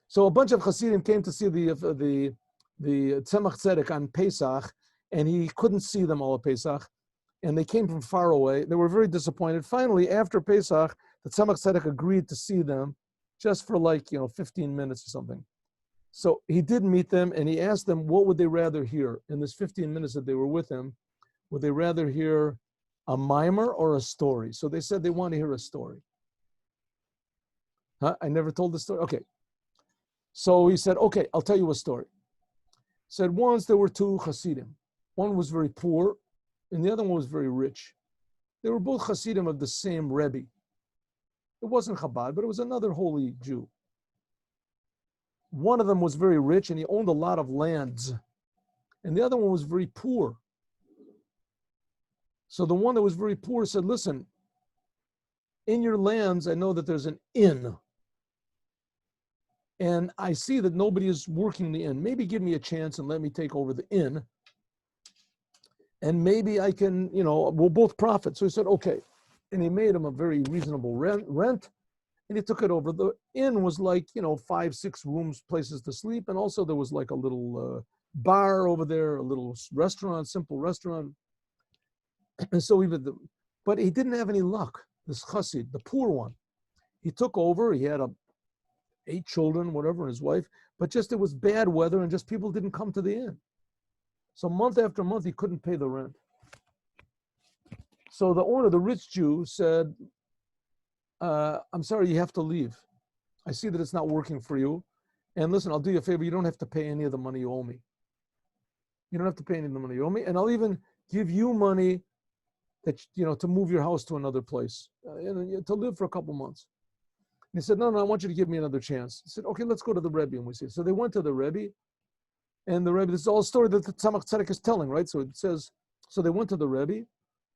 So a bunch of Chassidim came to see the Tzemach Tzedek on Pesach, and he couldn't see them all at Pesach, and they came from far away. They were very disappointed. Finally, after Pesach, the Tzemach Tzedek agreed to see them just for 15 minutes or something. So he did meet them, and he asked them what would they rather hear in this 15 minutes that they were with him. Would they rather hear a mimer or a story? So they said they want to hear a story. Huh? I never told the story? Okay. So he said, okay, I'll tell you a story. He said, once there were two Chassidim. One was very poor, and the other one was very rich. They were both Chassidim of the same Rebbe. It wasn't Chabad, but it was another holy Jew. One of them was very rich, and he owned a lot of lands. And the other one was very poor. So the one that was very poor said, listen, in your lands, I know that there's an inn. And I see that nobody is working the inn. Maybe give me a chance and let me take over the inn. And maybe I can, we'll both profit. So he said, okay. And he made him a very reasonable rent. And he took it over. The inn was 5-6 rooms, places to sleep. And also there was a little bar over there, a little restaurant, simple restaurant. And so but he didn't have any luck, this chassid, the poor one. He took over, he had 8 children, whatever, and his wife, but just it was bad weather and just people didn't come to the inn. So month after month, he couldn't pay the rent. So the owner, the rich Jew, said, I'm sorry, you have to leave. I see that it's not working for you. And listen, I'll do you a favor, you don't have to pay any of the money you owe me. You don't have to pay any of the money you owe me, and I'll even give you money that, to move your house to another place, to live for a couple months. And he said, no, I want you to give me another chance. He said, okay, let's go to the Rebbe and we see. So they went to the Rebbe, and the Rebbe, this is all a story that the Tzemach Tzedek is telling, right? So it says, so they went to the Rebbe,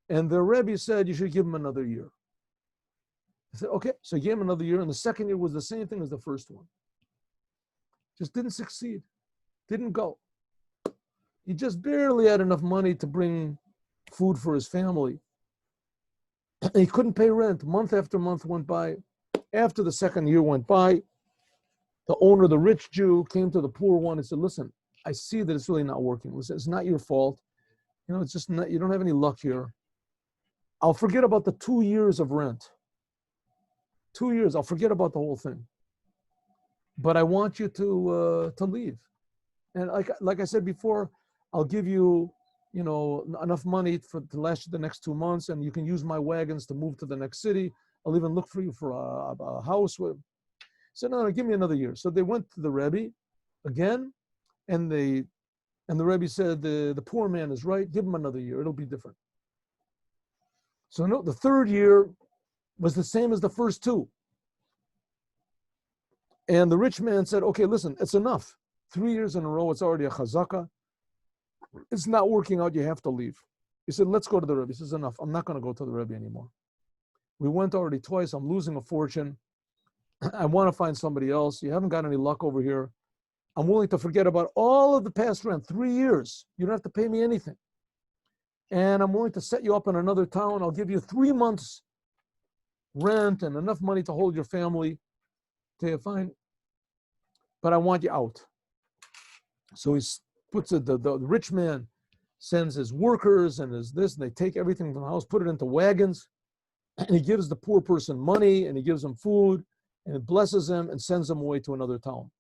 and the Rebbe said, you should give him another year. He said, okay, so he gave him another year, and the second year was the same thing as the first one. Just didn't succeed, didn't go. He just barely had enough money to bring food for his family. He couldn't pay rent. Month after month went by. After the second year went by, the owner, the rich Jew, came to the poor one and said, listen, I see that it's really not working. Listen, it's not your fault. It's just not, you don't have any luck here. I'll forget about the 2 years of rent. 2 years, I'll forget about the whole thing. But I want you to leave. And like I said before, I'll give you, enough money to last you the next 2 months, and you can use my wagons to move to the next city. I'll even look for you for a house. So no, give me another year. So they went to the Rebbe again, and the Rebbe said, the poor man is right. Give him another year. It'll be different. So no, the third year was the same as the first 2. And the rich man said, okay, listen, it's enough. 3 years in a row, it's already a chazaka. It's not working out, you have to leave. He said, let's go to the Rebbe. He says, enough, I'm not going to go to the Rebbe anymore. We went already twice, I'm losing a fortune. I want to find somebody else. You haven't got any luck over here. I'm willing to forget about all of the past rent, 3 years. You don't have to pay me anything. And I'm willing to set you up in another town. I'll give you 3 months rent and enough money to hold your family. Okay, fine. But I want you out. So he puts it, the rich man sends his workers and his this, and they take everything from the house, put it into wagons, and he gives the poor person money, and he gives him food, and it blesses him and sends him away to another town.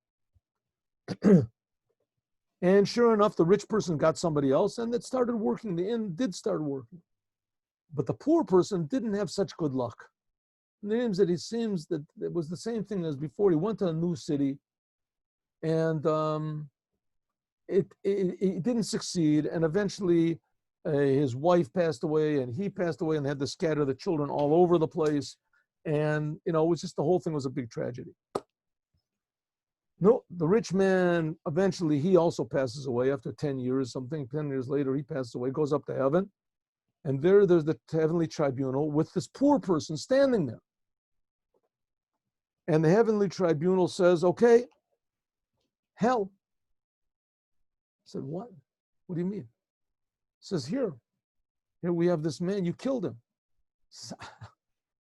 And sure enough, the rich person got somebody else, and it started working. The inn did start working. But the poor person didn't have such good luck. It seems that it was the same thing as before. He went to a new city, and it didn't succeed, and eventually his wife passed away, and he passed away, and they had to scatter the children all over the place, and it was just, the whole thing was a big tragedy. No, the rich man, eventually he also passes away after 10 years, 10 years later he passes away, goes up to heaven, and there's the heavenly tribunal with this poor person standing there. And the heavenly tribunal says, okay, hell. I said, what? What do you mean? He says, here we have this man, you killed him.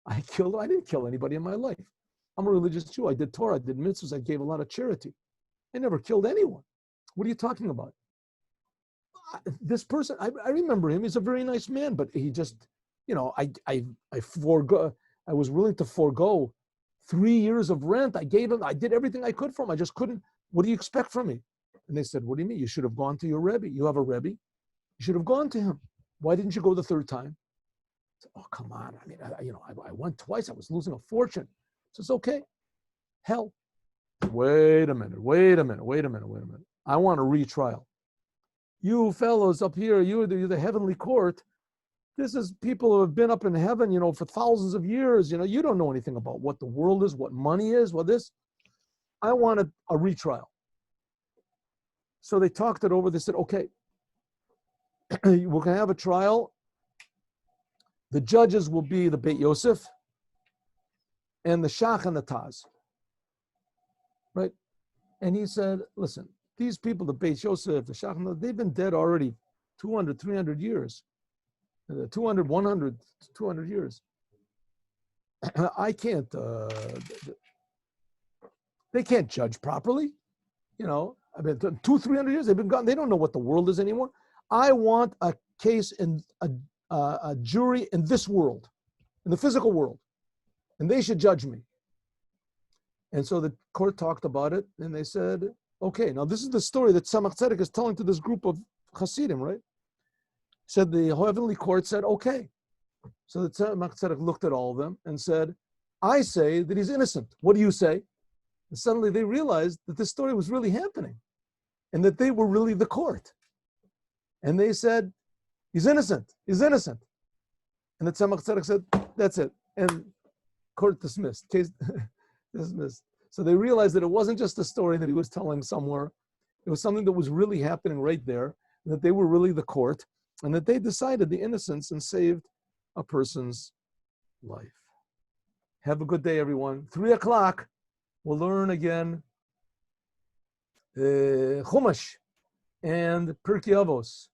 I killed him? I didn't kill anybody in my life. I'm a religious Jew. I did Torah, I did mitzvahs, I gave a lot of charity. I never killed anyone. What are you talking about? This person, I remember him. He's a very nice man, but he just, I was willing to forego 3 years of rent. I did everything I could for him. I just couldn't. What do you expect from me? And they said, what do you mean? You should have gone to your Rebbe. You have a Rebbe. You should have gone to him. Why didn't you go the third time? I said, oh, come on. I mean, I went twice. I was losing a fortune. So it's okay. Hell. Wait a minute. I want a retrial. You fellows up here, you're the heavenly court. This is people who have been up in heaven, for thousands of years. You don't know anything about what the world is, what money is, what this. I wanted a retrial. So they talked it over. They said, okay, we're going to have a trial. The judges will be the Beit Yosef and the Shach and the Taz. Right? And he said, listen, these people, the Beit Yosef, the Shach, they've been dead already 200, 300 years. 200, 100, 200 years. I can't, they can't judge properly. I mean, 200, 300 years, they've been gone. They don't know what the world is anymore. I want a case in a jury in this world, in the physical world, and they should judge me. And so the court talked about it, and they said, okay, now this is the story that Tzemach Tzedek is telling to this group of Chassidim, right? Said the heavenly court said, okay. So the Tzemach Tzedek looked at all of them and said, I say that he's innocent. What do you say? And suddenly they realized that this story was really happening and that they were really the court. And they said, he's innocent. He's innocent. And the Tzemach Tzedek said, that's it. And court dismissed. Case dismissed. So they realized that it wasn't just a story that he was telling somewhere. It was something that was really happening right there, and that they were really the court, and that they decided the innocence and saved a person's life. Have a good day, everyone. 3:00, we'll learn again Chumash and Pirkei Avos.